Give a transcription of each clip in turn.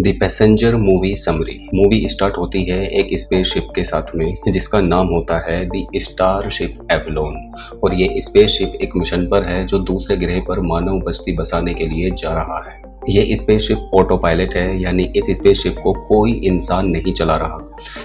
The passenger movie summary. Movie start होती है एक स्पेसशिप के साथ में जिसका नाम होता है द स्टारशिप एवलोन। और ये स्पेसशिप एक मिशन पर है जो दूसरे ग्रह पर मानव बस्ती बसाने के लिए जा रहा है। ये स्पेसशिप ऑटो पायलट है, यानी इस स्पेसशिप को कोई इंसान नहीं चला रहा।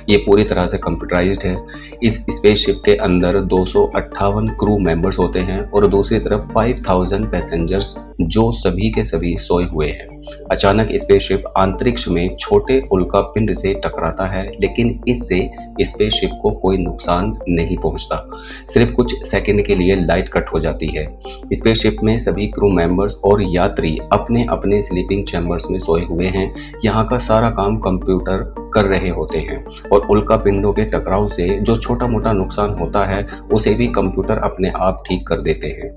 ये पूरी तरह से कंप्यूटराइज्ड है। इस स्पेसशिप के अंदर 258 क्रू मेंबर्स होते हैं और दूसरी तरफ 5000 पैसेंजर्स जो सभी के सभी सोए हुए हैं। अचानक स्पेसशिप अंतरिक्ष में छोटे उल्का पिंड से टकराता है, लेकिन इससे स्पेसशिप को कोई नुकसान नहीं पहुंचता। सिर्फ कुछ सेकंड के लिए लाइट कट हो जाती है। स्पेसशिप में सभी क्रू मेंबर्स और यात्री अपने अपने स्लीपिंग चैम्बर्स में सोए हुए हैं। यहाँ का सारा काम कंप्यूटर कर रहे होते हैं और उल्का पिंडों के टकराव से जो छोटा मोटा नुकसान होता है उसे भी कंप्यूटर अपने आप ठीक कर देते हैं।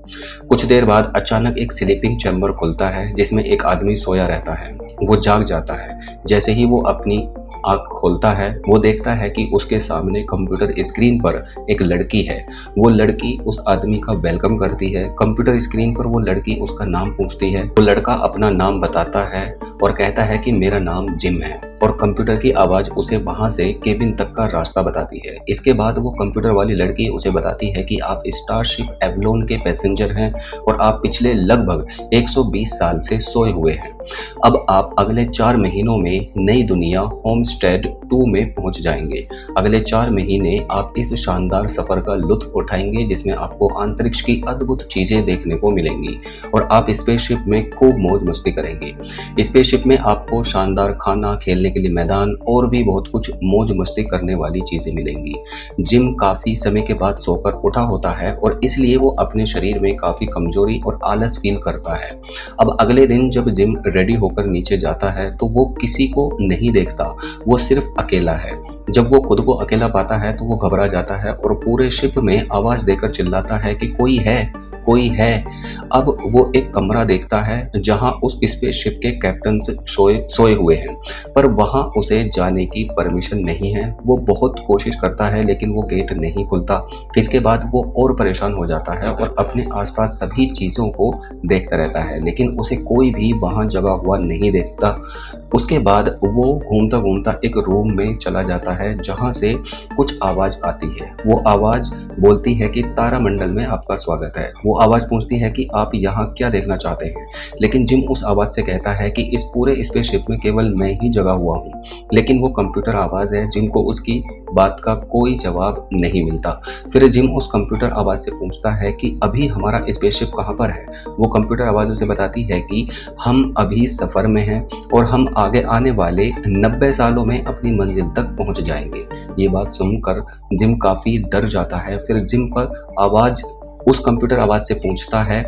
कुछ देर बाद अचानक एक स्लीपिंग चैम्बर खुलता है जिसमें एक आदमी सोया रहता है। वो जाग जाता है। जैसे ही वो अपनी आँख खोलता है वो देखता है कि उसके सामने कंप्यूटर स्क्रीन पर एक लड़की है। वो लड़की उस आदमी का वेलकम करती है। कंप्यूटर स्क्रीन पर वो लड़की उसका नाम पूछती है। वो लड़का अपना नाम बताता है और कहता है कि मेरा नाम जिम है, और कंप्यूटर की आवाज़ उसे वहाँ से केबिन तक का रास्ता बताती है। इसके बाद वो कंप्यूटर वाली लड़की उसे बताती है कि आप स्टारशिप एवलोन के पैसेंजर हैं और आप पिछले लगभग 120 साल से सोए हुए हैं। अब आप अगले 4 महीनों में नई दुनिया होमस्टेड 2 में पहुंच जाएंगे। अगले 4 महीने आप इस शानदार सफर का लुत्फ उठाएंगे जिसमें आपको अंतरिक्ष की अद्भुत चीजें देखने को मिलेंगी और आप स्पेसशिप में खूब मौज मस्ती करेंगे। स्पेसशिप में आपको शानदार खाना, खेलने के लिए मैदान और भी बहुत कुछ मौज मस्ती करने वाली चीजें मिलेंगी। जिम काफी समय के बाद सोकर उठा होता है और इसलिए वो अपने शरीर में काफी कमजोरी और आलस फील करता है। अब अगले दिन जब जिम रेडी होकर नीचे जाता है तो वो किसी को नहीं देखता, वो सिर्फ अकेला है। जब वो खुद को अकेला पाता है तो वो घबरा जाता है और पूरे शिप में आवाज देकर चिल्लाता है कि कोई है, कोई है। अब वो एक कमरा देखता है जहां उस स्पेसशिप के कैप्टन सोए हुए हैं, पर वहां उसे जाने की परमिशन नहीं है। वो बहुत कोशिश करता है लेकिन वो गेट नहीं खुलता। इसके बाद वो और परेशान हो जाता है और अपने आसपास सभी चीज़ों को देखता रहता है, लेकिन उसे कोई भी वहां जगा हुआ नहीं देखता। उसके बाद वो घूमता घूमता एक रूम में चला जाता है जहां से कुछ आवाज़ आती है। वो आवाज़ बोलती है कि तारामंडल में आपका स्वागत है। वो आवाज़ पूछती है कि आप यहाँ क्या देखना चाहते हैं, लेकिन जिम उस आवाज़ से कहता है कि इस पूरे स्पेसशिप में केवल मैं ही जगा हुआ हूँ। लेकिन वो कंप्यूटर आवाज़ है। जिम को उसकी बात का कोई जवाब नहीं मिलता। फिर जिम उस कंप्यूटर आवाज़ से पूछता है कि अभी हमारा स्पेसशिप कहाँ पर है। वो कंप्यूटर आवाज़ उसे बताती है कि हम अभी सफ़र में हैं और हम आगे आने वाले 90 सालों में अपनी मंजिल तक पहुँच जाएंगे। ये बात सुनकर जिम काफ़ी डर जाता है। फिर जिम पर आवाज़ उस कंप्यूटर आवाज़ से पूछता है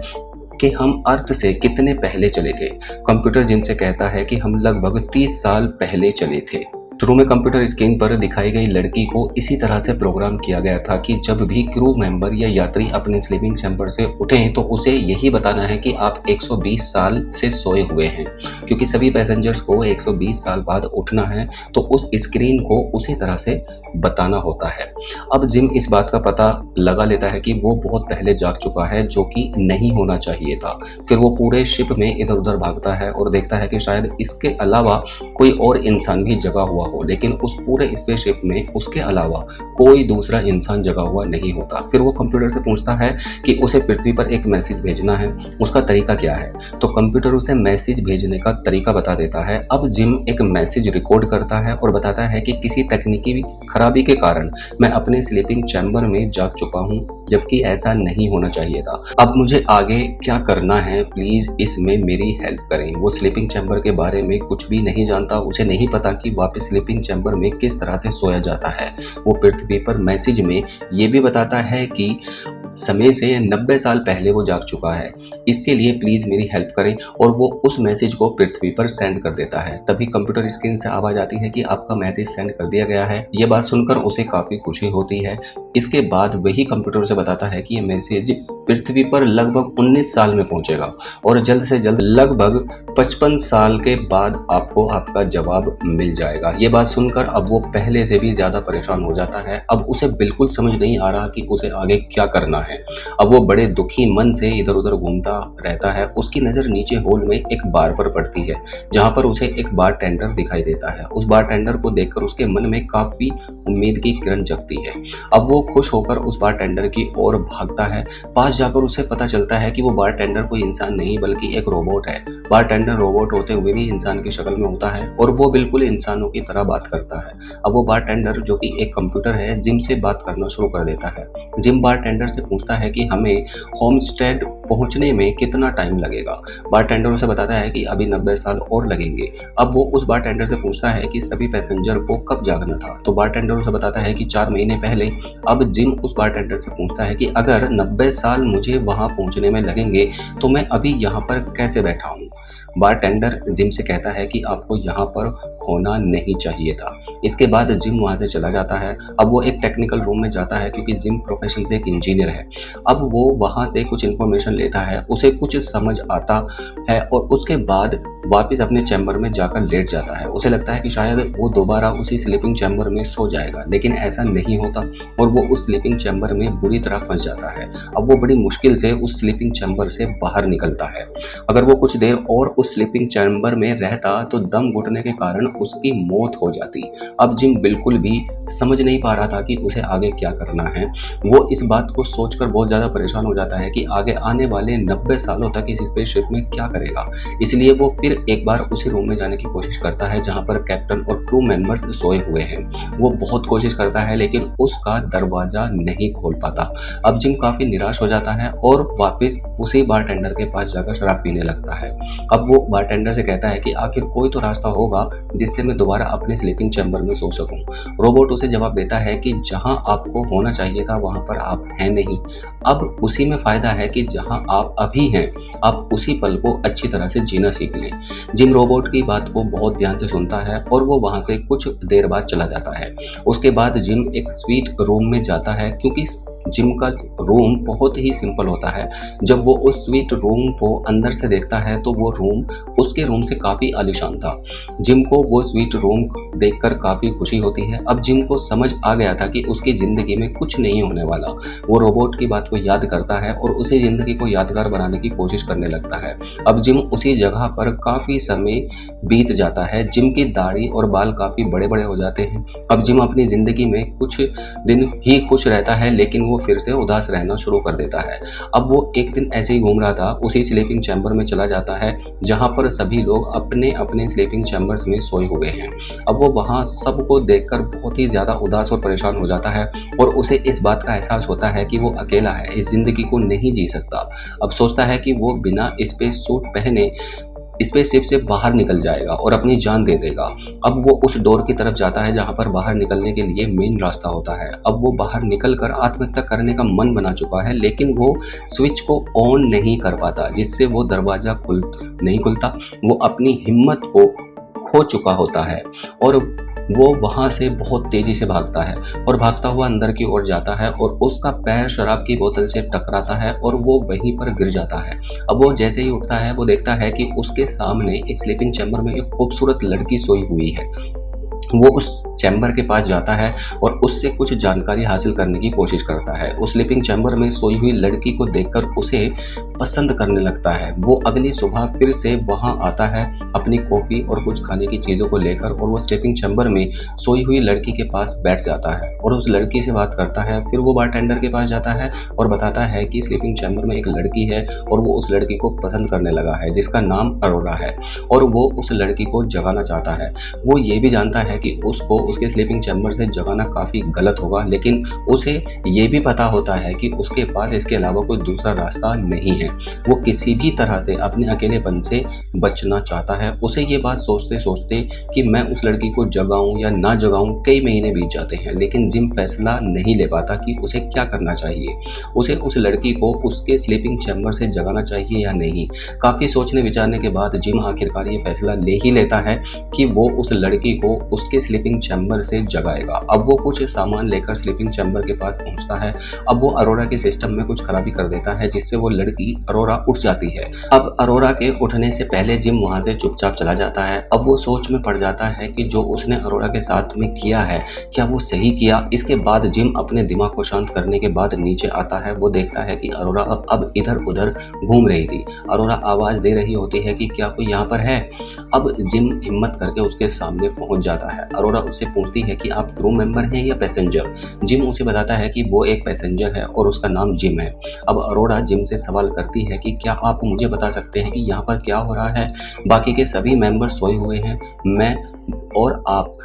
कि हम अर्थ से कितने पहले चले थे। कंप्यूटर जिम से कहता है कि हम लगभग 30 साल पहले चले थे। शुरू में कंप्यूटर स्क्रीन पर दिखाई गई लड़की को इसी तरह से प्रोग्राम किया गया था कि जब भी क्रू मेंबर या यात्री अपने स्लीपिंग चैम्बर से उठें तो उसे यही बताना है कि आप 120 साल से सोए हुए हैं, क्योंकि सभी पैसेंजर्स को 120 साल बाद उठना है तो उस स्क्रीन को उसी तरह से बताना होता है। अब जिम इस बात का पता लगा लेता है कि वो बहुत पहले जाग चुका है, जो कि नहीं होना चाहिए था। फिर वो पूरे शिप में इधर उधर भागता है और देखता है कि शायद इसके अलावा कोई और इंसान भी जगा हुआ हो, लेकिन उस पूरे स्पेसशिप में उसके अलावा कोई दूसरा इंसान जगा हुआ नहीं होता। फिर वो कंप्यूटर से पूछता है कि उसे पृथ्वी पर एक मैसेज भेजना है, उसका तरीका क्या है। तो कंप्यूटर उसे मैसेज भेजने का तरीका बता देता है। अब जिम एक मैसेज रिकॉर्ड करता है और बताता है कि किसी तकनीकी खराबी के कारण मैं अपने स्लीपिंग चैम्बर में जाग चुका हूँ, जबकि ऐसा नहीं होना चाहिए था। अब मुझे आगे क्या करना है, प्लीज इसमें मेरी हेल्प करें। वो स्लीपिंग चैम्बर के बारे में कुछ भी नहीं जानता। उसे नहीं पता कि वापस स्लीपिंग चैम्बर में किस तरह से सोया जाता है। वो पृथ्वी पर मैसेज में ये भी बताता है कि समय से 90 साल पहले वो जाग चुका है, इसके लिए प्लीज़ मेरी हेल्प करें, और वो उस मैसेज को पृथ्वी पर सेंड कर देता है। तभी कंप्यूटर स्क्रीन से आवाज़ आती है कि आपका मैसेज सेंड कर दिया गया है। ये बात सुनकर उसे काफ़ी खुशी होती है, इसके बाद वही कंप्यूटर उसे बताता है कि ये मैसेज पृथ्वी पर लगभग 19 साल में पहुंचेगा और जल्द से जल्द लगभग 55 साल के बाद आपको आपका जवाब मिल जाएगा। ये बात सुनकर अब वो पहले से भी ज़्यादा परेशान हो जाता है। अब उसे बिल्कुल समझ नहीं आ रहा कि उसे आगे क्या करना है। अब वो बड़े दुखी मन से इधर उधर घूमता रहता है। उसकी नज़र नीचे हॉल में एक बार पर पड़ती है, जहाँ पर उसे एक बार टेंडर दिखाई देता है। उस बार टेंडर को देखकर उसके मन में काफ़ी उम्मीद की किरण जगती है। अब वो खुश होकर उस बार टेंडर की ओर भागता है। पास जाकर उसे पता चलता है कि वो बार टेंडर कोई इंसान नहीं बल्कि एक रोबोट है। बार टेंडर रोबोट होते हुए भी इंसान की शक्ल में होता है और वो बिल्कुल इंसानों की तरह बात करता है। अब वो बार टेंडर, जो कि एक कंप्यूटर है, जिम से बात करना शुरू कर देता है। जिम बार टेंडर से पूछता है कि हमें होमस्टेड पहुंचने में कितना टाइम लगेगा। बार टेंडर उसे बताता है कि अभी 90 साल और लगेंगे। अब वो उस बार टेंडर से पूछता है कि सभी पैसेंजर को कब जागना था, तो बार टेंडर उसे बताता है कि 4 महीने पहले। अब जिम उस बार टेंडर से पूछता है कि अगर 90 साल मुझे वहां पहुंचने में लगेंगे तो मैं अभी यहाँ पर कैसे बैठा हूँ। बार टेंडर जिम से कहता है कि आपको यहाँ पर होना नहीं चाहिए था। इसके बाद जिम वहाँ से चला जाता है। अब वो एक टेक्निकल रूम में जाता है क्योंकि जिम प्रोफेशन से एक इंजीनियर है। अब वो वहाँ से कुछ इन्फॉर्मेशन लेता है, उसे कुछ समझ आता है और उसके बाद वापस अपने चैम्बर में जाकर लेट जाता है। उसे लगता है कि शायद वो दोबारा उसी स्लीपिंग चैम्बर में सो जाएगा, लेकिन ऐसा नहीं होता और वो उस स्लीपिंग चैम्बर में बुरी तरह फंस जाता है। अब वो बड़ी मुश्किल से उस स्लीपिंग चैम्बर से बाहर निकलता है। अगर वो कुछ देर और उस स्लीपिंग चैम्बर में रहता तो दम घुटने के कारण उसकी मौत हो जाती। अब जिम बिल्कुल भी समझ नहीं पा रहा था कि उसे आगे क्या करना है। वो इस बात को सोचकर बहुत ज़्यादा परेशान हो जाता है कि आगे आने वाले 90 सालों तक इस स्पेसशिप में क्या करेगा। इसलिए वो फिर एक बार उसी रूम में जाने की कोशिश करता है जहां पर कैप्टन और क्रू मेंबर्स सोए हुए हैं। वो बहुत कोशिश करता है लेकिन उसका दरवाजा नहीं खोल पाता। अब जिम काफ़ी निराश हो जाता है और वापस उसी बारटेंडर के पास जाकर शराब पीने लगता है। अब वो बारटेंडर से कहता है कि आखिर कोई तो रास्ता होगा जिससे मैं दोबारा अपने स्लीपिंग चैम्बर में सो सकूं। रोबोट उसे जवाब देता है कि जहां आपको होना चाहिए था वहां पर आप हैं नहीं। अब उसी में फ़ायदा है कि जहां आप अभी हैं आप उसी पल को अच्छी तरह से जीना सीख लें। जिम रोबोट की बात को बहुत ध्यान से सुनता है और वो वहाँ से कुछ देर बाद चला जाता है। उसके बाद जिम एक स्वीट रूम में जाता है क्योंकि जिम का रूम बहुत ही सिंपल होता है। जब वो उस स्वीट रूम को अंदर से देखता है तो वो रूम उसके रूम से काफ़ी आलीशान था। जिम को वो स्वीट रूम देखकर काफ़ी खुशी होती है। अब जिम को समझ आ गया था कि उसकी ज़िंदगी में कुछ नहीं होने वाला। वो रोबोट की बात को याद करता है और उसे ज़िंदगी को यादगार बनाने की कोशिश करने लगता है। अब जिम उसी जगह पर काफ़ी समय बीत जाता है। जिम की दाढ़ी और बाल काफ़ी बड़े बड़े हो जाते हैं। अब जिम अपनी ज़िंदगी में कुछ दिन ही खुश रहता है लेकिन वो फिर से उदास रहना शुरू कर देता है। अब वो एक दिन ऐसे ही घूम रहा था, उसी स्लीपिंग चैम्बर में चला जाता है जहाँ पर सभी लोग अपने अपने स्लीपिंग चैम्बर्स में सोए हुए हैं। अब वो वहाँ सबको देखकर बहुत ही ज़्यादा उदास और परेशान हो जाता है और उसे इस बात का एहसास होता है कि वो अकेला है, इस ज़िंदगी को नहीं जी सकता। अब सोचता है कि वो बिना स्पेस सूट पहने स्पेसशिप से बाहर निकल जाएगा और अपनी जान दे देगा। अब वो उस डोर की तरफ जाता है जहाँ पर बाहर निकलने के लिए मेन रास्ता होता है। अब वो बाहर निकलकर आत्महत्या करने का मन बना चुका है लेकिन वो स्विच को ऑन नहीं कर पाता जिससे वो दरवाज़ा नहीं खुलता। वो अपनी हिम्मत को खो चुका होता है और वो वहाँ से बहुत तेज़ी से भागता है और भागता हुआ अंदर की ओर जाता है और उसका पैर शराब की बोतल से टकराता है और वो वहीं पर गिर जाता है। अब वो जैसे ही उठता है वो देखता है कि उसके सामने एक स्लीपिंग चैम्बर में एक खूबसूरत लड़की सोई हुई है। वो उस चैम्बर के पास जाता है और उससे कुछ जानकारी हासिल करने की कोशिश करता है। उस स्लीपिंग चैम्बर में सोई हुई लड़की को देखकर उसे पसंद करने लगता है। वो अगली सुबह फिर से वहां आता है अपनी कॉफ़ी और कुछ खाने की चीज़ों को लेकर और वो स्लीपिंग चैम्बर में सोई हुई लड़की के पास बैठ जाता है और उस लड़की से बात करता है। फिर वो बारटेंडर के पास जाता है और बताता है कि स्लीपिंग चैम्बर में एक लड़की है और वो उस लड़की को पसंद करने लगा है जिसका नाम अरोरा है और वो उस लड़की को जगाना चाहता है। वो ये भी जानता है कि उसको उसके स्लीपिंग चैम्बर से जगाना काफ़ी गलत होगा लेकिन उसे ये भी पता होता है कि उसके पास इसके अलावा कोई दूसरा रास्ता नहीं है। वो किसी भी तरह से अपने अकेलेपन से बचना चाहता है। उसे ये बात सोचते सोचते कि मैं उस लड़की को जगाऊं या ना जगाऊं कई महीने बीत जाते हैं लेकिन जिम फैसला नहीं ले पाता कि उसे क्या करना चाहिए। उसे उस लड़की को उसके स्लीपिंग चैम्बर से जगाना चाहिए या नहीं। काफ़ी सोचने विचारने के बाद जिम आखिरकार ये फैसला ले ही लेता है कि वो उस लड़की को उसके उसके स्लीपिंग चैम्बर से जगाएगा। अब वो कुछ सामान लेकर स्लीपिंग चैम्बर के पास पहुंचता है। अब वो अरोरा के सिस्टम में कुछ खराबी कर देता है जिससे वो लड़की अरोरा उठ जाती है। अब अरोरा के उठने से पहले जिम वहां से चुपचाप चला जाता है। अब वो सोच में पड़ जाता है कि जो उसने अरोरा के साथ में किया है क्या वो सही किया। इसके बाद जिम अपने दिमाग को शांत करने के बाद नीचे आता है। वो देखता है कि अरोरा अब इधर उधर घूम रही थी। अरोरा आवाज दे रही होती है कि क्या कोई यहाँ पर है। अब जिम हिम्मत करके उसके सामने पहुंच जाता है। अरोरा उससे पूछती है कि आप क्रू मेंबर हैं या पैसेंजर। जिम उसे बताता है कि वो एक पैसेंजर है और उसका नाम जिम है। अब अरोरा जिम से सवाल करती है कि क्या आप मुझे बता सकते हैं कि यहाँ पर क्या हो रहा है। बाकी के सभी मेंबर सोए हुए हैं, मैं और आप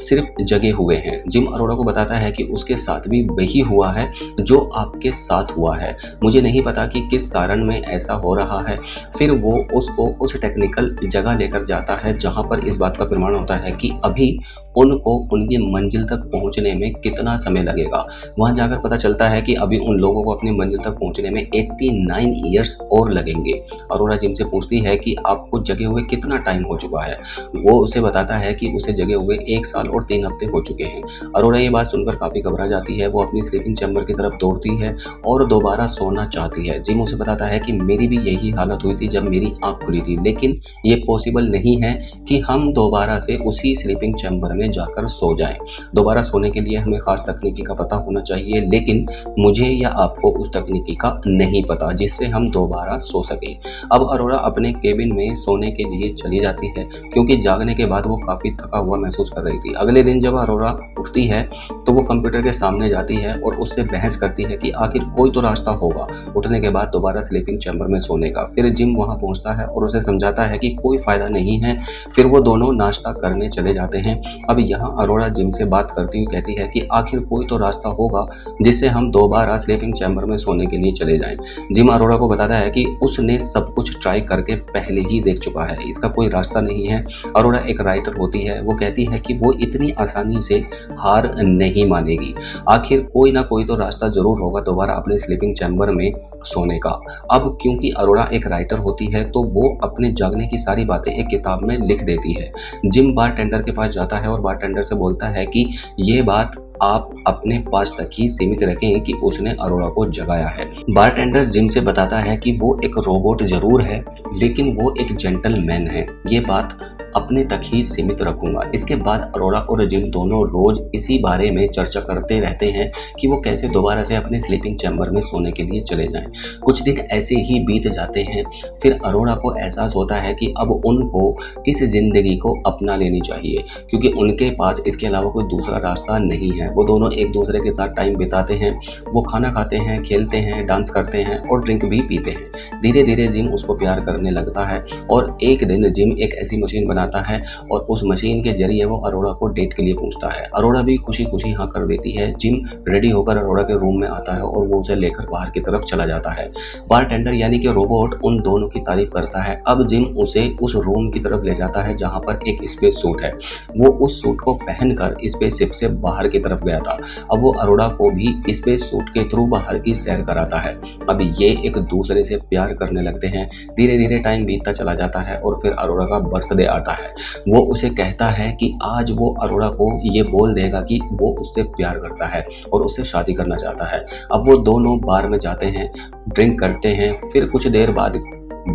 सिर्फ जगे हुए हैं। जिम अरोरा को बताता है कि उसके साथ भी वही हुआ है जो आपके साथ हुआ है। मुझे नहीं पता कि किस कारण में ऐसा हो रहा है। फिर वो उसको उस टेक्निकल जगह लेकर जाता है जहां पर इस बात का प्रमाण होता है कि अभी उनको उनकी मंजिल तक पहुंचने में कितना समय लगेगा। वहां जाकर पता चलता है कि अभी उन लोगों को अपनी मंजिल तक पहुंचने में 89 ईयर्स और लगेंगे। अरोरा जिम से पूछती है कि आपको जगे हुए कितना टाइम हो चुका है। वो उसे बताता है कि उसे जगे हुए 1 साल और 3 हफ्ते हो चुके हैं। अरोरा ये बात सुनकर काफ़ी घबरा जाती है। वो अपनी स्लीपिंग चैम्बर की तरफ दौड़ती है और दोबारा सोना चाहती है। जिम उसे बताता है कि मेरी भी यही हालत हुई थी जब मेरी आँख खुली थी, लेकिन ये पॉसिबल नहीं है कि हम दोबारा से उसी स्लीपिंग चैम्बर में जाकर सो जाएं। दोबारा सोने के लिए हमें खास तकनीकी का पता होना चाहिए, लेकिन मुझे या आपको उस तकनीकी का नहीं पता जिससे हम दोबारा सो सके। अब अरोरा अपने केबिन में सोने के लिए चली जाती है क्योंकि जागने के बाद वो काफ़ी थका हुआ महसूस कर रही थी। अगले दिन जब अरोरा उठती है तो वो कंप्यूटर के सामने जाती है और उससे बहस करती है कि आखिर कोई तो रास्ता होगा उठने के बाद दोबारा स्लीपिंग चैम्बर में सोने का। फिर जिम वहाँ पहुँचता है और उसे समझाता है कि कोई फ़ायदा नहीं है। फिर वो दोनों नाश्ता करने चले जाते हैं। अब यहाँ अरोरा जिम से बात करती हुई कहती है कि आखिर कोई तो रास्ता होगा जिससे हम दोबारा स्लीपिंग चैम्बर में सोने के लिए चले जाएं। जिम अरोरा को बताता है कि उसने सब कुछ ट्राई करके पहले ही देख चुका है, इसका कोई रास्ता नहीं है। अरोरा एक राइटर होती है, वो कहती है कि वो इतनी आसानी से हार नहीं मानेगी। आखिर कोई ना कोई तो रास्ता जरूर होगा दोबारा अपने स्लीपिंग चैम्बर में सोने का। अब क्योंकि अरोरा एक राइटर होती है तो वो अपने जागने की सारी बातें एक किताब में लिख देती है। जिम बारटेंडर के पास जाता है और बारटेंडर से बोलता है कि ये बात आप अपने पास तक ही सीमित रखें कि उसने अरोरा को जगाया है। बारटेंडर जिम से बताता है कि वो एक रोबोट जरूर है लेकिन वो एक जेंटलमैन है, ये बात अपने तक ही सीमित रखूंगा। इसके बाद अरोरा और जिम दोनों रोज इसी बारे में चर्चा करते रहते हैं कि वो कैसे दोबारा से अपने स्लीपिंग चैम्बर में सोने के लिए चले जाएं। कुछ दिन ऐसे ही बीत जाते हैं। फिर अरोरा को एहसास होता है कि अब उनको इस जिंदगी को अपना लेनी चाहिए क्योंकि उनके पास इसके अलावा कोई दूसरा रास्ता नहीं है। वो दोनों एक दूसरे के साथ टाइम बिताते हैं, वो खाना खाते हैं, खेलते हैं, डांस करते हैं और ड्रिंक भी पीते हैं। धीरे धीरे जिम उसको प्यार करने लगता है और एक दिन जिम एक ऐसी मशीन बनाता है और उस मशीन के जरिए वो अरोरा को डेट के लिए पूछता है। अरोरा भी खुशी खुशी हाँ कर देती है। जिम रेडी होकर अरोरा के रूम में आता है और वो उसे लेकर बाहर की तरफ चला जाता है। बारटेंडर यानी कि रोबोट उन दोनों की तारीफ करता है। अब जिम उसे उस रूम की तरफ ले जाता है जहां पर एक स्पेस सूट है। वो उस सूट को पहनकर स्पेसशिप से बाहर की तरफ गया था। अब वो अरोरा को भी स्पेस सूट के थ्रू बाहर की सैर कराता है। अब ये एक दूसरे से प्यार करने लगते हैं। धीरे धीरे टाइम बीतता चला जाता है और फिर अरोरा का बर्थडे आता है। वो उसे कहता है कि आज वो अरोरा को ये बोल देगा कि वो उससे प्यार करता है और उससे शादी करना चाहता है। अब वो दोनों बार में जाते हैं, ड्रिंक करते हैं। फिर कुछ देर बाद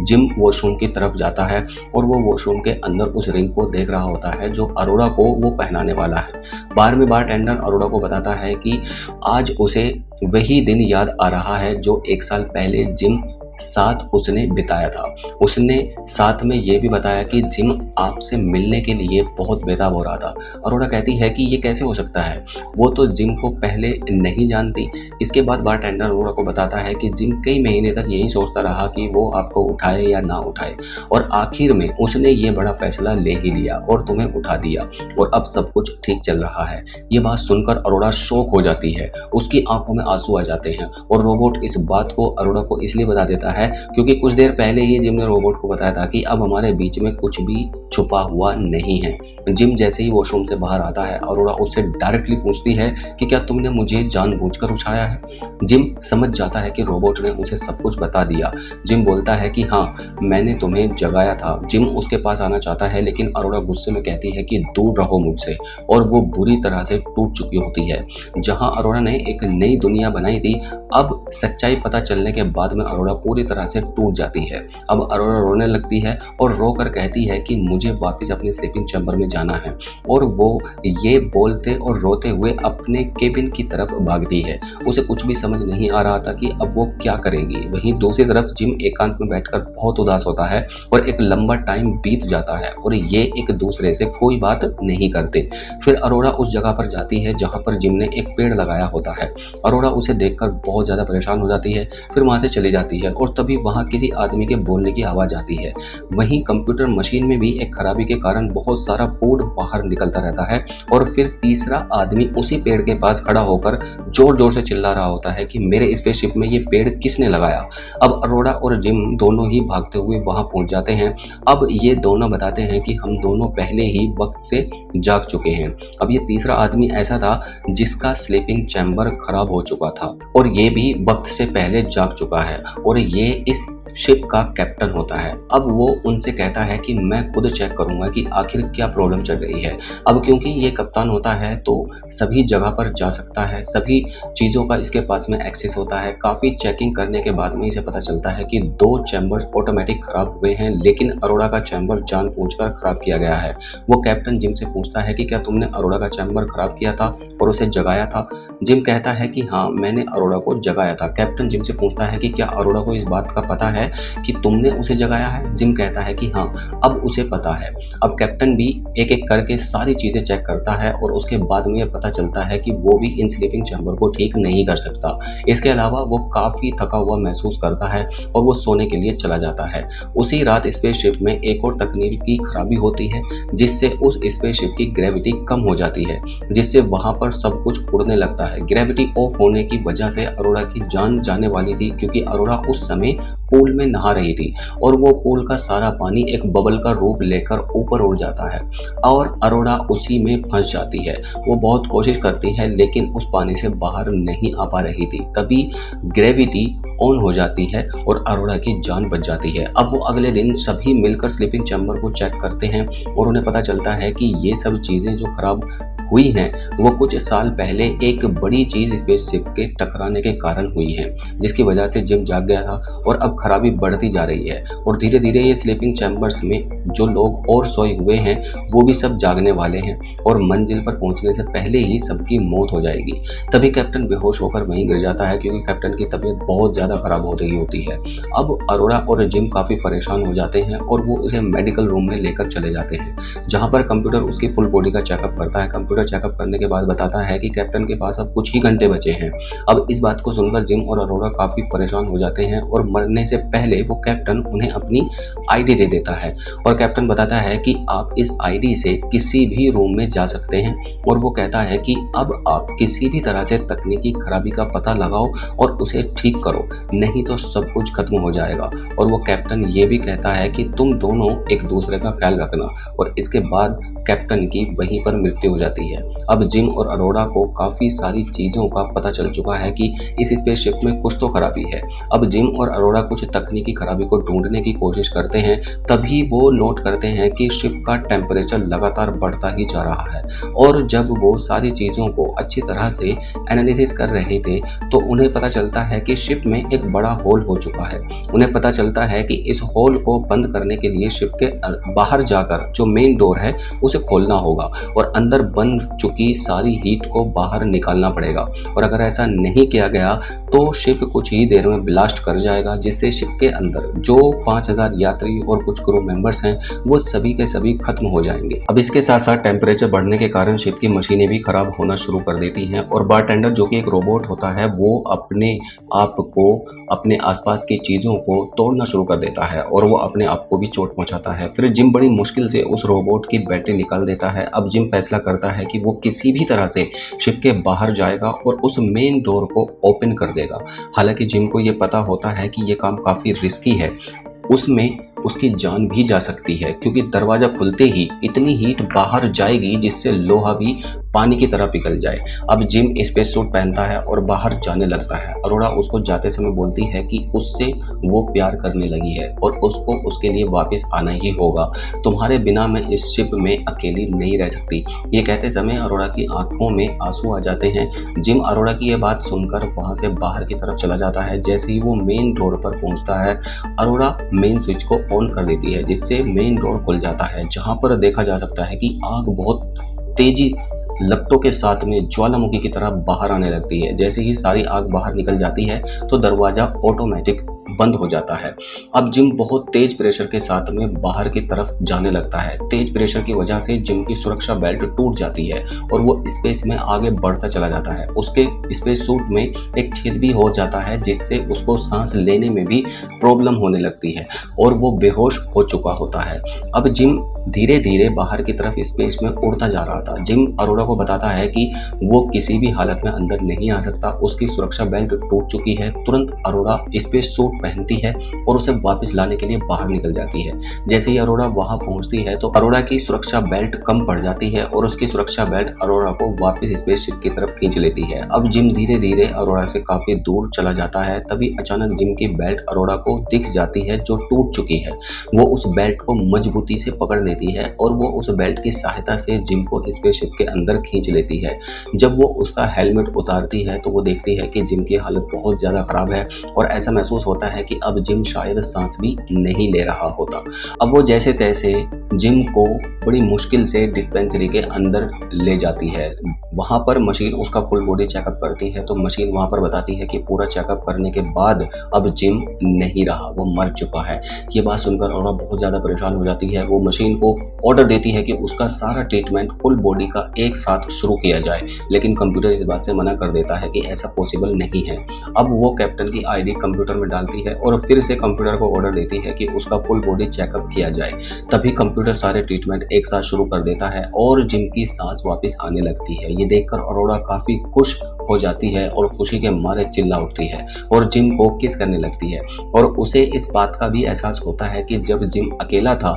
जिम वॉशरूम की तरफ जाता है और वो वॉशरूम के अंदर उस रिंग को देख रहा होता है जो अरोरा को वो पहनाने वाला है। बार में बारटेंडर अरोरा को बताता है कि आज उसे वही दिन याद आ रहा है जो 1 साल पहले जिम साथ उसने बिताया था। उसने साथ में ये भी बताया कि जिम आपसे मिलने के लिए बहुत बेताब हो रहा था। अरोरा कहती है कि ये कैसे हो सकता है, वो तो जिम को पहले नहीं जानती। इसके बाद बारटेंडर अरोरा को बताता है कि जिम कई महीने तक यही सोचता रहा कि वो आपको उठाए या ना उठाए और आखिर में उसने ये बड़ा फैसला ले ही लिया और तुम्हें उठा दिया और अब सब कुछ ठीक चल रहा है। ये बात सुनकर अरोरा शॉक हो जाती है, उसकी आंखों में आंसू आ जाते हैं और रोबोट इस बात को अरोरा को इसलिए बता देता जाता है, क्योंकि कुछ देर पहले ही जिम ने रोबोट को बताया था कि अब हमारे बीच में कुछ भी छुपा हुआ नहीं है। जिम जैसे ही वॉशरूम से बाहर आता है, अरोड़ा उससे डायरेक्टली पूछती है कि क्या तुमने मुझे जानबूझकर उठाया है। जिम समझ जाता है कि रोबोट ने उसे सब कुछ बता दिया। जिम बोलता है कि हाँ, मैंने तुम्हें जगाया था। जिम उसके पास आना चाहता है, लेकिन अरोड़ा गुस्से में कहती है कि दूर रहो मुझसे, और वो बुरी तरह से टूट चुकी होती है। जहां अरोड़ा ने एक नई दुनिया बनाई थी, अब सच्चाई पता चलने के बाद में अरोड़ा पूरी तरह से टूट जाती है। अब अरोड़ा रोने लगती है और रोकर कहती है कि मुझे वापस अपने स्लीपिंग चैम्बर में जाना है, और वो ये बोलते और रोते हुए अपने केबिन की तरफ भागती है। उसे कुछ भी समझ नहीं आ रहा था कि अब वो क्या करेगी। वहीं दूसरी तरफ जिम एकांत में बैठकर बहुत उदास होता है और एक लंबा टाइम बीत जाता है और ये एक दूसरे से कोई बात नहीं करते। फिर अरोड़ा उस जगह पर जाती है जहां पर जिम ने एक पेड़ लगाया होता है। अरोड़ा उसे देखकर बहुत ज़्यादा परेशान हो जाती है, फिर वहां से चली जाती है और तभी वहां किसी आदमी के बोलने की आवाज़ आती है। वहीं कंप्यूटर मशीन में भी एक खराबी के कारण बहुत सारा फूड बाहर निकलता रहता है और फिर तीसरा आदमी उसी पेड़ के पास खड़ा होकर जोर जोर से चिल्ला रहा होता है कि मेरे स्पेसशिप में ये पेड़ किसने लगाया। अब अरोड़ा और जिम दोनों ही भागते हुए वहां पहुंच जाते हैं। अब ये दोनों बताते हैं कि हम दोनों पहले ही वक्त से जाग चुके हैं। अब ये तीसरा आदमी ऐसा था जिसका स्लीपिंग चैम्बर खराब हो चुका था और ये भी वक्त से पहले जाग चुका है और ये इस शिप का कैप्टन होता है। अब वो उनसे कहता है कि मैं खुद चेक करूंगा कि आखिर क्या प्रॉब्लम चल रही है। अब क्योंकि ये कप्तान होता है तो सभी जगह पर जा सकता है, सभी चीज़ों का इसके पास में एक्सेस होता है। काफ़ी चेकिंग करने के बाद में इसे पता चलता है कि 2 चैम्बर्स ऑटोमेटिक खराब हुए हैं, लेकिन अरोड़ा का चैम्बर जानबूझकर खराब किया गया है। वो कैप्टन जिम से पूछता है कि क्या तुमने अरोड़ा का चैम्बर खराब किया था और उसे जगाया था। जिम कहता है कि हाँ, मैंने अरोड़ा को जगाया था। कैप्टन जिम से पूछता है कि क्या अरोड़ा को इस बात का पता है कि तुमने उसे जगाया है। जिम कहता है कि हाँ, अब उसे पता है। अब कैप्टन भी एक एक करके सारी चीज़ें चेक करता है और उसके बाद में यह पता चलता है कि वो भी इन स्लीपिंग चैम्बर को ठीक नहीं कर सकता। इसके अलावा वो काफ़ी थका हुआ महसूस करता है और वो सोने के लिए चला जाता है। उसी रात स्पेसशिप में एक और तकनीक की खराबी होती है जिससे उस स्पेसशिप की ग्रेविटी कम हो जाती है, जिससे वहाँ पर सब कुछ उड़ने लगता है। ग्रेविटी ऑफ होने की वजह से अरोड़ा की जान जाने वाली थी, क्योंकि अरोड़ा उस समय पूल में नहा रही थी और वो पूल का सारा पानी एक बबल का रूप लेकर ऊपर उड़ जाता है और अरोड़ा उसी में फंस जाती है। वो बहुत कोशिश करती है लेकिन उस पानी से बाहर नहीं आ पा रही थी। तभी ग्रेविटी ऑन हो जाती है और अरोड़ा की जान बच जाती है। अब वो अगले दिन सभी मिलकर स्लीपिंग चैम्बर को चेक करते हैं और उन्हें पता चलता है कि ये सब चीज़ें जो खराब हुई हैं वो कुछ साल पहले एक बड़ी चीज स्पेसशिप के टकराने के कारण हुई है, जिसकी वजह से जिम जाग गया था और अब खराबी बढ़ती जा रही है और धीरे धीरे ये स्लीपिंग चैम्बर्स में जो लोग और सोए हुए हैं वो भी सब जागने वाले हैं और मंजिल पर पहुंचने से पहले ही सबकी मौत हो जाएगी। तभी कैप्टन बेहोश होकर वहीं गिर जाता है, क्योंकि कैप्टन की तबीयत बहुत ज़्यादा खराब हो रही होती है। अब अरोड़ा और जिम काफ़ी परेशान हो जाते हैं और वो उसे मेडिकल रूम में लेकर चले जाते हैं, जहाँ पर कंप्यूटर उसकी फुल बॉडी का चेकअप करता है। कंप्यूटर चेकअप करने के बाद बताता है कि कैप्टन के पास अब कुछ ही घंटे बचे हैं। अब इस बात को सुनकर जिम और अरोड़ा काफ़ी परेशान हो जाते हैं और मरने से पहले वो कैप्टन उन्हें अपनी आईडी दे देता है और कैप्टन बताता है कि आप इस आईडी से किसी भी रूम में जा सकते हैं और वो कहता है कि अब आप किसी भी तरह से तकनीकी खराबी का पता लगाओ और उसे ठीक करो, नहीं तो सब कुछ खत्म हो जाएगा। और वो कैप्टन ये भी कहता है कि तुम दोनों एक दूसरे का ख्याल रखना, और इसके बाद कैप्टन की वहीं पर मृत्यु हो जाती है। अब जिम और अरोड़ा को काफ़ी सारी चीज़ों का पता चल चुका है कि इस स्पेसशिप में कुछ तो खराबी है। अब जिम और अरोड़ा कुछ तकनीकी खराबी को ढूंढने की कोशिश करते हैं, तभी वो नोट करते हैं कि शिप का टेम्परेचर लगातार बढ़ता ही जा रहा है। और जब वो सारी चीज़ों को अच्छी तरह से एनालिसिस कर रहे थे तो उन्हें पता चलता है कि शिप में एक बड़ा होल हो चुका है। उन्हें पता चलता है कि इस होल को बंद करने के लिए शिप के बाहर जाकर जो मेन डोर है उसे खोलना होगा और अंदर बन चुकी सारी हीट को बाहर निकालना पड़ेगा, और अगर ऐसा नहीं किया गया तो शिप कुछ ही देर में ब्लास्ट कर जाएगा, जिससे शिप के अंदर जो 5000 यात्री और कुछ क्रू मेंबर्स हैं वो सभी के सभी खत्म हो जाएंगे। अब इसके साथ साथ टेम्परेचर बढ़ने के कारण शिप की मशीनें भी खराब होना शुरू कर देती हैं और बारटेंडर जो कि एक रोबोट होता है वो अपने आप को, अपने आसपास की चीज़ों को तोड़ना शुरू कर देता है और वो अपने आप को भी चोट पहुंचाता है। फिर जिम बड़ी मुश्किल से उस रोबोट की बैटरी निकाल देता है। अब जिम फैसला करता है कि वो किसी भी तरह से शिप के बाहर जाएगा और उस मेन डोर को ओपन कर देगा। हालांकि जिम को ये पता होता है कि ये काम काफ़ी रिस्की है, उसमें उसकी जान भी जा सकती है, क्योंकि दरवाज़ा खुलते ही इतनी हीट बाहर जाएगी जिससे लोहा भी पानी की तरह पिघल जाए। अब जिम स्पेस सूट पहनता है और बाहर जाने लगता है। अरोड़ा उसको जाते समय बोलती है कि उससे वो प्यार करने लगी है और उसको उसके लिए वापस आना ही होगा। तुम्हारे बिना मैं इस शिप में अकेली नहीं रह सकती। ये कहते समय अरोड़ा की आंखों में आंसू आ जाते हैं। जिम अरोड़ा की यह बात सुनकर वहाँ से बाहर की तरफ चला जाता है। जैसे ही वो मेन डोर पर पहुँचता है, अरोड़ा मेन स्विच को ऑन कर देती है, जिससे मेन डोर खुल जाता है, जहाँ पर देखा जा सकता है कि आग बहुत तेजी लपटों के साथ में ज्वालामुखी की तरह बाहर आने लगती है। जैसे ही सारी आग बाहर निकल जाती है तो दरवाजा ऑटोमेटिक बंद हो जाता है। अब जिम बहुत तेज प्रेशर के साथ में बाहर की तरफ जाने लगता है। तेज प्रेशर की वजह से जिम की सुरक्षा बेल्ट टूट जाती है और वो स्पेस में आगे बढ़ता चला जाता है। उसके स्पेस सूट में एक छेद भी हो जाता है, जिससे उसको सांस लेने में भी प्रॉब्लम होने लगती है और वो बेहोश हो चुका होता है। अब जिम धीरे धीरे बाहर की तरफ स्पेस में उड़ता जा रहा था। जिम अरोड़ा को बताता है कि वो किसी भी हालत में अंदर नहीं आ सकता, उसकी सुरक्षा बेल्ट टूट चुकी है। तुरंत अरोड़ा स्पेस सूट पहनती है और उसे वापस लाने के लिए बाहर निकल जाती है। जैसे ही अरोड़ा वहां पहुंचती है तो अरोड़ा की सुरक्षा बेल्ट कम पड़ जाती है और उसकी सुरक्षा बेल्ट अरोड़ा को वापस स्पेसशिप की तरफ खींच लेती है। अब जिम धीरे धीरे अरोड़ा से काफी दूर चला जाता है। तभी अचानक जिम की बेल्ट अरोड़ा को दिख जाती है जो टूट चुकी है। वो उस बेल्ट को मजबूती से पकड़ लेती है और वो उस बेल्ट की सहायता से जिम को स्पेसशिप के अंदर खींच लेती है। जब वो उसका हेलमेट उतारती है तो वो देखती है कि जिम की हालत बहुत ज्यादा खराब है और ऐसा महसूस होता है कि अब जिम शायद सांस भी नहीं ले रहा होता। अब वो जैसे तैसे जिम को बड़ी मुश्किल से डिस्पेंसरी के अंदर ले जाती है। वहां पर मशीन उसका फुल बॉडी चेकअप करती है तो मशीन वहां पर बताती है कि पूरा चेकअप करने के बाद अब जिम नहीं रहा, वो मर चुका है। ये बात सुनकर औरा बहुत ज़्यादा परेशान हो जाती है। वो मशीन को ऑर्डर देती है कि उसका सारा ट्रीटमेंट फुल बॉडी का एक साथ शुरू किया जाए, लेकिन कंप्यूटर इस बात से मना कर देता है कि ऐसा पॉसिबल नहीं है। अब वो कैप्टन की आईडी कंप्यूटर में डालती है और फिर से कंप्यूटर को ऑर्डर देती है कि उसका फुल बॉडी चेकअप किया जाए। तभी कंप्यूटर सारे ट्रीटमेंट एक साथ शुरू कर देता है और जिम की सांस वापस आने लगती है। ये देखकर अरोड़ा काफी खुश हो जाती है और खुशी के मारे चिल्ला उठती है और जिम को किस करने लगती है। और उसे इस बात का भी एहसास होता है कि जब जिम अकेला था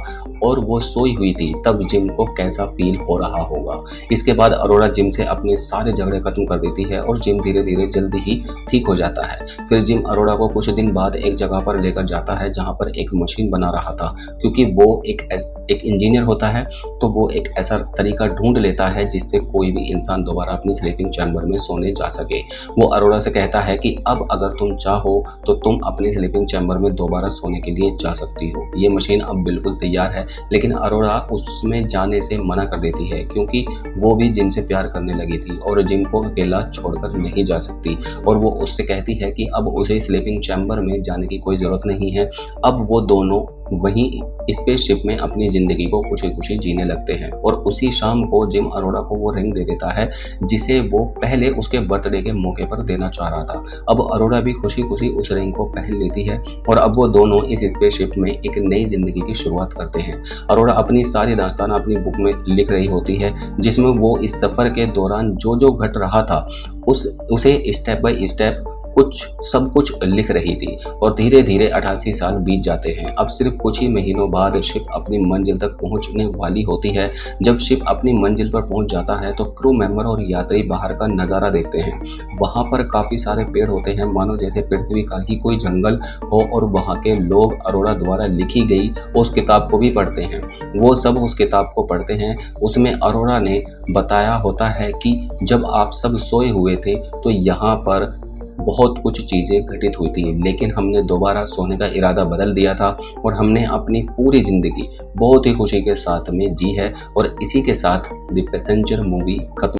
और वो सोई हुई थी तब जिम को कैसा फील हो रहा होगा। इसके बाद अरोड़ा जिम से अपने सारे झगड़े खत्म कर देती है और जिम धीरे धीरे जल्दी ही ठीक हो जाता है। फिर जिम अरोड़ा को कुछ दिन बाद एक जगह पर लेकर जाता है जहाँ पर एक मशीन बना रहा था। क्योंकि वो एक इंजीनियर होता है तो वो एक ऐसा तरीका ढूंढ लेता है जिससे कोई भी इंसान दोबारा अपनी स्लीपिंग चैम्बर में सोने जा सके। वो अरोड़ा से कहता है कि अब अगर तुम चाहो तो तुम अपनी स्लीपिंग चैम्बर में दोबारा सोने के लिए जा सकती हो। ये मशीन अब बिल्कुल तैयार है, लेकिन अरोड़ा उसमें जाने से मना कर देती है क्योंकि वो भी जिम से प्यार करने लगी थी और जिम को अकेला छोड़कर नहीं जा सकती। और वो उससे कहती है कि अब उसे स्लीपिंग चैम्बर में जाने की कोई ज़रूरत नहीं है। अब वो दोनों वहीं स्पेसशिप में अपनी ज़िंदगी को खुशी खुशी जीने लगते हैं। और उसी शाम को जिम अरोड़ा को वो रिंग दे देता है जिसे वो पहले उसके बर्थडे के मौके पर देना चाह रहा था। अब अरोड़ा भी खुशी खुशी उस रिंग को पहन लेती है और अब वो दोनों इस स्पेसशिप में एक नई जिंदगी की शुरुआत करते हैं। अरोड़ा अपनी सारी दास्तान अपनी बुक में लिख रही होती है जिसमें वो इस सफ़र के दौरान जो जो घट रहा था उसे स्टेप बाय स्टेप सब कुछ लिख रही थी। और धीरे धीरे 88 साल बीत जाते हैं। अब सिर्फ कुछ ही महीनों बाद शिप अपनी मंजिल तक पहुंचने वाली होती है। जब शिप अपनी मंजिल पर पहुंच जाता है तो क्रू मेंबर और यात्री बाहर का नज़ारा देखते हैं। वहां पर काफ़ी सारे पेड़ होते हैं, मानो जैसे पृथ्वी का ही कोई जंगल हो। और वहां के लोग अरोड़ा द्वारा लिखी गई उस किताब को भी पढ़ते हैं। वो सब उस किताब को पढ़ते हैं। उसमें अरोड़ा ने बताया होता है कि जब आप सब सोए हुए थे तो यहाँ पर बहुत कुछ चीज़ें घटित हुई थी, लेकिन हमने दोबारा सोने का इरादा बदल दिया था और हमने अपनी पूरी ज़िंदगी बहुत ही खुशी के साथ में जी है। और इसी के साथ द पैसेंजर मूवी खत्म।